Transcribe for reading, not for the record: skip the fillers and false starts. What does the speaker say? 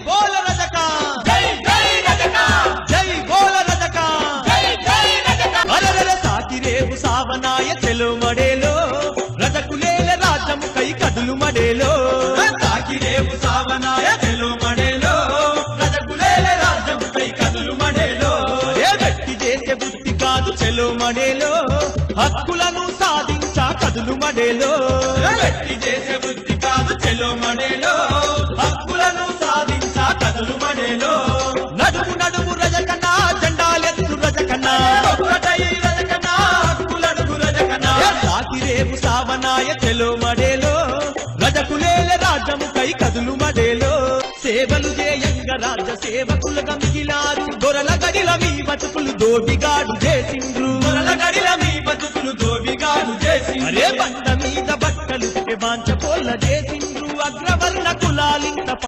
బోల రజక జై జై రజక జై బోల రజక జై జై రజక అరరర సాకిరేవు సావనాయ చెలు మడేలో రజకులేల రాజ్యము కై కదులు మడేలో సాకిరేవు సావనాయ చెలు మడేలో రజకులేల రాజ్యము కై కదులు మడేలో ఏ వ్యక్తి చేసే బుద్ధి కాదు చెలు మడేలో హక్కులను సాధించా కదులు మడేలో వ్యక్తి చేసే బుద్ధి కాదు చెలు మడేలో హక్కులను సాధించా కదులు మడేలో నడుము నడుము రజకన్నా జెండాలెత్తు రజకన్నా ఒక్కటై రజకన్నా హక్కులడుగు రజకన్నా సాకిరేవు సావనాయ చెలు మడేలో రజకులేల రాజ్యము కై కదులు మడేలో సేవలు చేయంగ రాజ్య సేవకులుగా మిగిలారు దొరల గడిల మీ బతుకులు దోబిగాడు చేసిండ్రు దొరల గడిల మీ బతుకులు దోబిగాడు చేసిండ్రు అరే బండ మీద బట్టలు బాంచ పోల చేసిండ్రు అగ్రవర్ణ కులాలింత